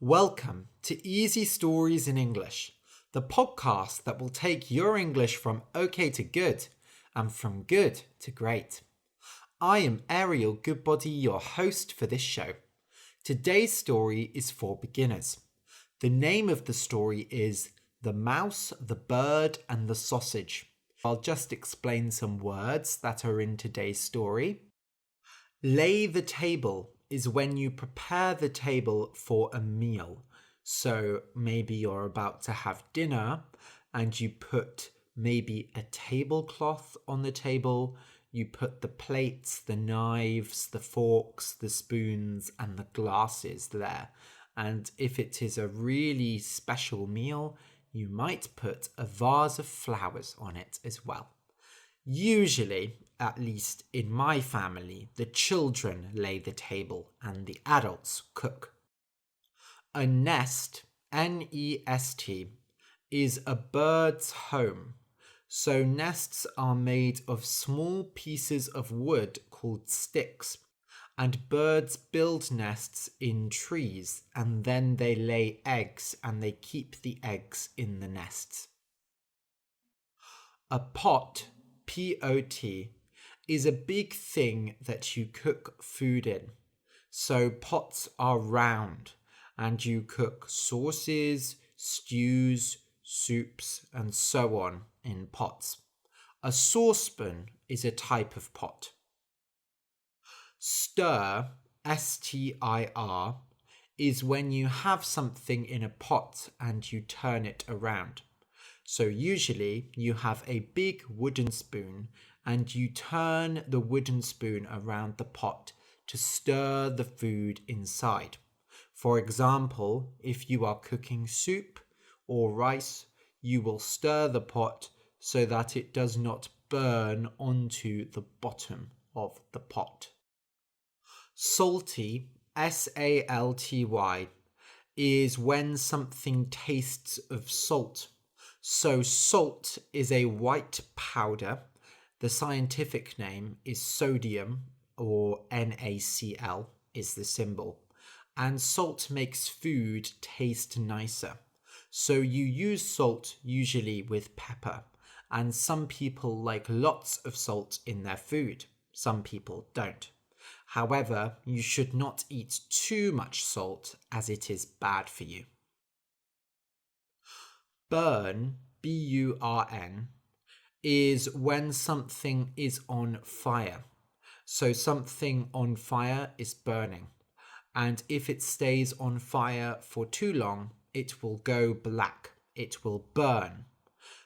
Welcome to Easy Stories in English, the podcast that will take your English from okay to good and from good to great. I am Ariel Goodbody, your host for this show. Today's story is for beginners. The name of the story is The Mouse, the Bird and the Sausage. I'll just explain some words that are in today's story. Lay the table is when you prepare the table for a meal. So maybe you're about to have dinner and you put maybe a tablecloth on the table. You put the plates, the knives, the forks, the spoons and the glasses there. And if it is a really special meal, you might put a vase of flowers on it as well. Usually, at least in my family, the children lay the table and the adults cook. A nest, N-E-S-T, is a bird's home. So nests are made of small pieces of wood called sticks, and birds build nests in trees and then they lay eggs and they keep the eggs in the nests. A pot, P-O-T, is a big thing that you cook food in. So pots are round and you cook sauces, stews, soups and so on in pots. A saucepan is a type of pot. Stir, S-T-I-R, is when you have something in a pot and you turn it around. So usually you have a big wooden spoon and you turn the wooden spoon around the pot to stir the food inside. For example, if you are cooking soup or rice, you will stir the pot so that it does not burn onto the bottom of the pot. Salty, S-A-L-T-Y, is when something tastes of salt. So salt is a white powder. The scientific name is sodium, or NaCl is the symbol. And salt makes food taste nicer. So you use salt usually with pepper. And some people like lots of salt in their food. Some people don't. However, you should not eat too much salt as it is bad for you. Burn, B-U-R-N, is when something is on fire. So something on fire is burning. And if it stays on fire for too long, it will go black. It will burn.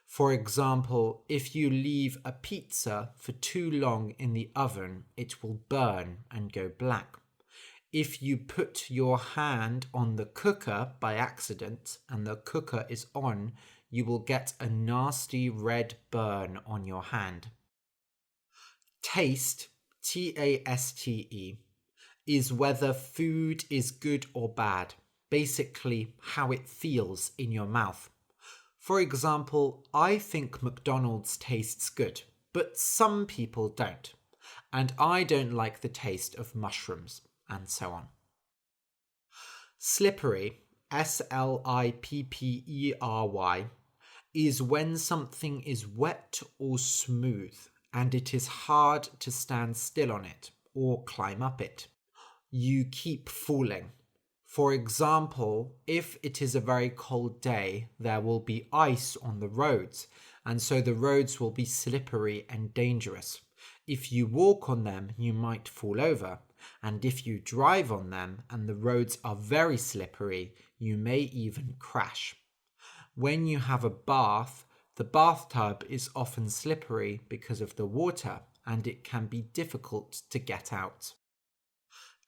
For example, if you leave a pizza for too long in the oven, it will burn and go black. If you put your hand on the cooker by accident and the cooker is on, you will get a nasty red burn on your hand. Taste, T-A-S-T-E, is whether food is good or bad, basically how it feels in your mouth. For example, I think McDonald's tastes good, but some people don't. And I don't like the taste of mushrooms, and so on. Slippery, S-L-I-P-P-E-R-Y, is when something is wet or smooth and it is hard to stand still on it or climb up it. You keep falling. For example, if it is a very cold day, there will be ice on the roads, and so the roads will be slippery and dangerous. If you walk on them, you might fall over, and if you drive on them and the roads are very slippery, you may even crash. When you have a bath, the bathtub is often slippery because of the water, and it can be difficult to get out.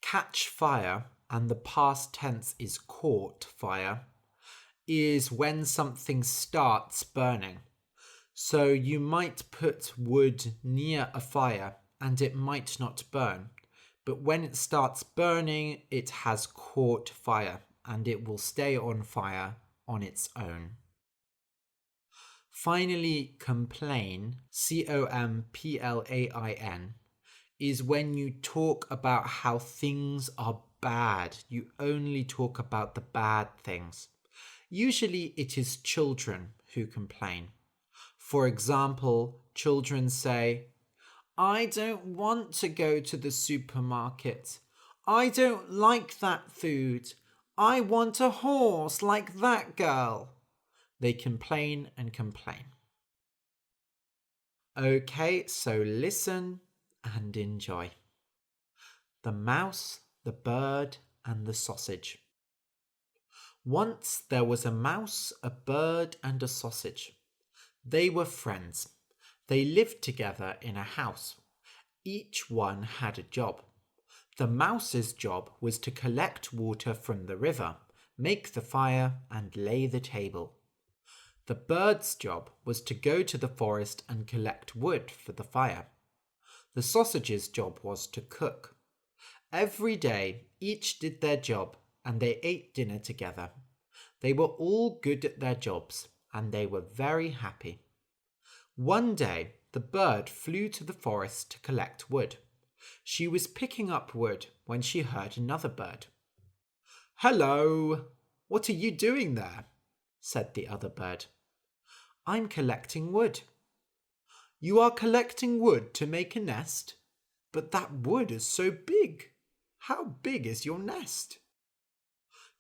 Catch fire, and the past tense is caught fire, is when something starts burning. So you might put wood near a fire and it might not burn, but when it starts burning, it has caught fire and it will stay on fire on its own. Finally, complain, C-O-M-P-L-A-I-N, is when you talk about how things are bad. You only talk about the bad things. Usually it is children who complain. For example, children say, I don't want to go to the supermarket. I don't like that food. I want a horse like that girl. They complain and complain. Okay, so listen and enjoy. The mouse, the bird, and the sausage. Once there was a mouse, a bird, and a sausage. They were friends. They lived together in a house. Each one had a job. The mouse's job was to collect water from the river, make the fire, and lay the table. The bird's job was to go to the forest and collect wood for the fire. The sausage's job was to cook. Every day, each did their job, and they ate dinner together. They were all good at their jobs, and they were very happy. One day, the bird flew to the forest to collect wood. She was picking up wood when she heard another bird. Hello, what are you doing there? Said the other bird. I'm collecting wood. You are collecting wood to make a nest? But that wood is so big. How big is your nest?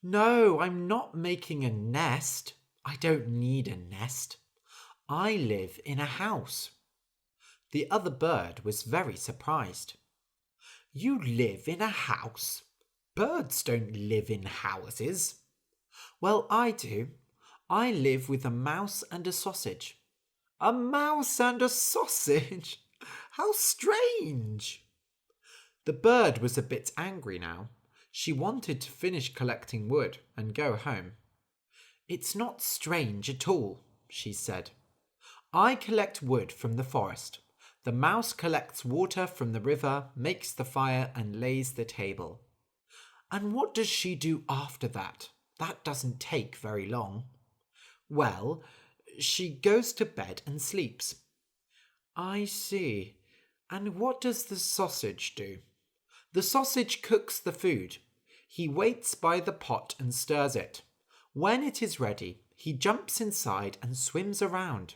No, I'm not making a nest. I don't need a nest. I live in a house. The other bird was very surprised. You live in a house? Birds don't live in houses. Well, I do. I live with a mouse and a sausage. A mouse and a sausage? How strange! The bird was a bit angry now. She wanted to finish collecting wood and go home. It's not strange at all, she said. I collect wood from the forest. The mouse collects water from the river, makes the fire, and lays the table. And what does she do after that? That doesn't take very long. Well, she goes to bed and sleeps. I see. And what does the sausage do? The sausage cooks the food. He waits by the pot and stirs it. When it is ready, he jumps inside and swims around.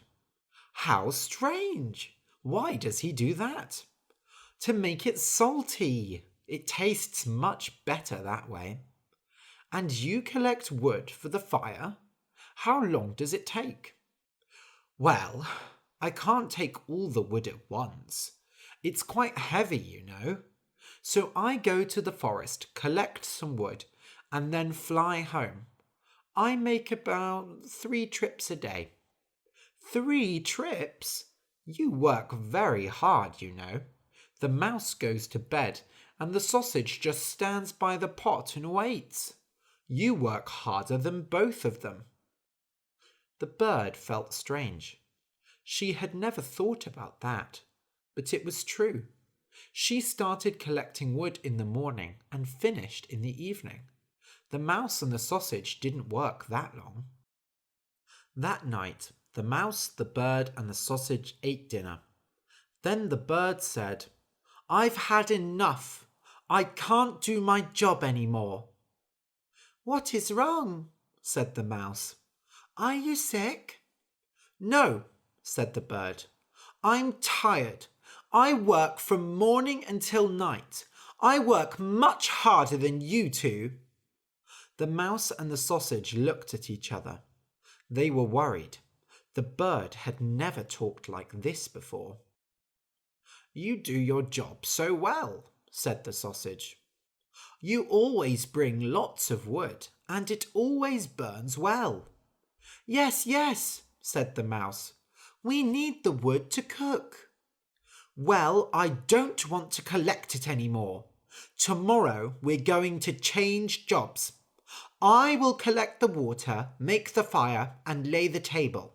How strange! Why does he do that? To make it salty. It tastes much better that way. And you collect wood for the fire? How long does it take? Well, I can't take all the wood at once. It's quite heavy, you know. So I go to the forest, collect some wood, and then fly home. I make about 3 trips a day. 3 trips? You work very hard, you know. The mouse goes to bed, and the sausage just stands by the pot and waits. You work harder than both of them. The bird felt strange. She had never thought about that, but it was true. She started collecting wood in the morning and finished in the evening. The mouse and the sausage didn't work that long. That night, the mouse, the bird, and the sausage ate dinner. Then the bird said, I've had enough. I can't do my job anymore. What is wrong? Said the mouse. Are you sick? No, said the bird. I'm tired. I work from morning until night. I work much harder than you two. The mouse and the sausage looked at each other. They were worried. The bird had never talked like this before. You do your job so well, said the sausage. You always bring lots of wood, and it always burns well. Yes, yes, said the mouse. We need the wood to cook. Well, I don't want to collect it anymore. Tomorrow we're going to change jobs. I will collect the water, make the fire, and lay the table.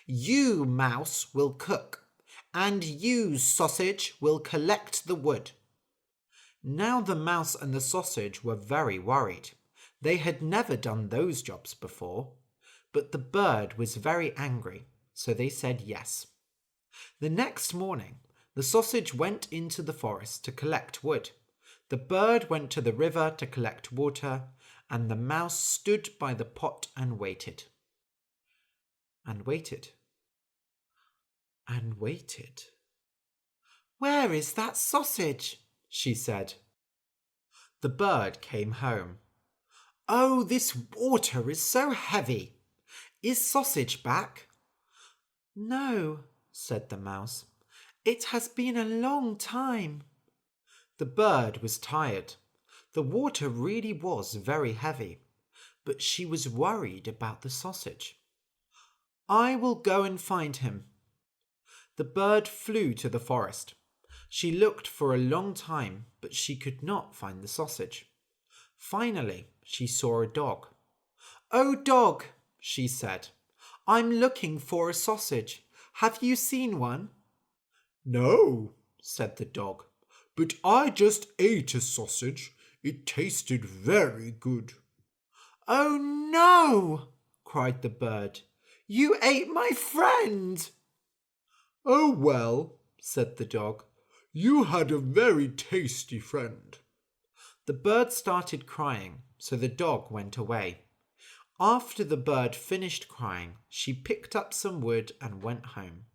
You, mouse, will cook, and you, sausage, will collect the wood. Now the mouse and the sausage were very worried. They had never done those jobs before, but the bird was very angry, so they said yes. The next morning, the sausage went into the forest to collect wood. The bird went to the river to collect water, and the mouse stood by the pot and waited. And waited. And waited. "Where is that sausage?" she said. The bird came home. "Oh, this water is so heavy. Is sausage back?" "No," said the mouse. "It has been a long time." The bird was tired. The water really was very heavy, but she was worried about the sausage. "I will go and find him." The bird flew to the forest. She looked for a long time, but she could not find the sausage. Finally, she saw a dog. "Oh, dog," she said, "I'm looking for a sausage. Have you seen one?" "No," said the dog, "but I just ate a sausage. It tasted very good." "Oh, no!" cried the bird. "You ate my friend!" "Oh, well," said the dog, "you had a very tasty friend." The bird started crying, so the dog went away. After the bird finished crying, she picked up some wood and went home.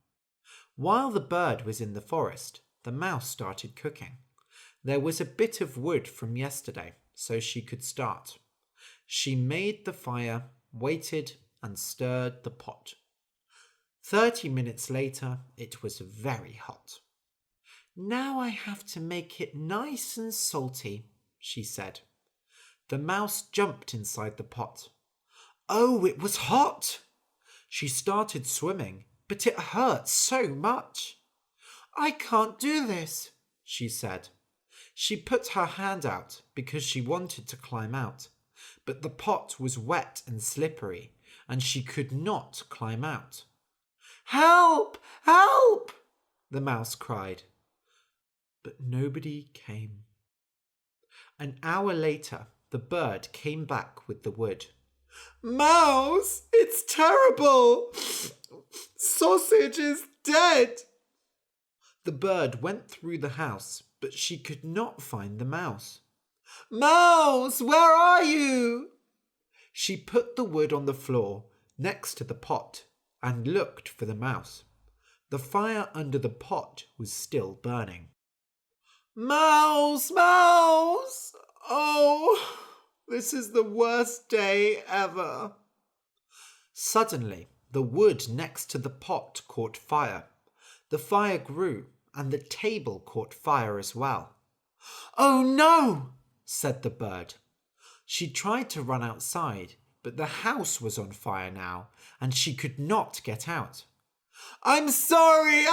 While the bird was in the forest, the mouse started cooking. There was a bit of wood from yesterday, so she could start. She made the fire, waited, and stirred the pot. 30 minutes later, it was very hot. "Now I have to make it nice and salty," she said. The mouse jumped inside the pot. Oh, it was hot! She started swimming, but it hurt so much. "I can't do this," she said. She put her hand out because she wanted to climb out, but the pot was wet and slippery, and she could not climb out. "Help! Help!" the mouse cried. But nobody came. An hour later, the bird came back with the wood. "Mouse, it's terrible! Sausage is dead!" The bird went through the house, but she could not find the mouse. "Mouse, where are you?" She put the wood on the floor next to the pot and looked for the mouse. The fire under the pot was still burning. "Mouse, mouse! Oh, this is the worst day ever." Suddenly, the wood next to the pot caught fire. The fire grew, and the table caught fire as well. "Oh no!" said the bird. She tried to run outside, but the house was on fire now, and she could not get out. I'm sorry!"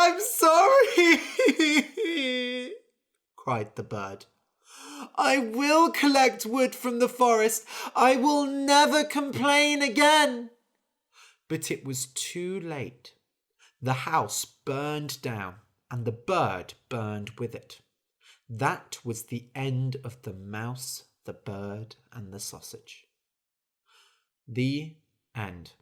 cried the bird. "I will collect wood from the forest. I will never complain again." But it was too late. The house burned down, and the bird burned with it. That was the end of the mouse, the bird, and the sausage. The end.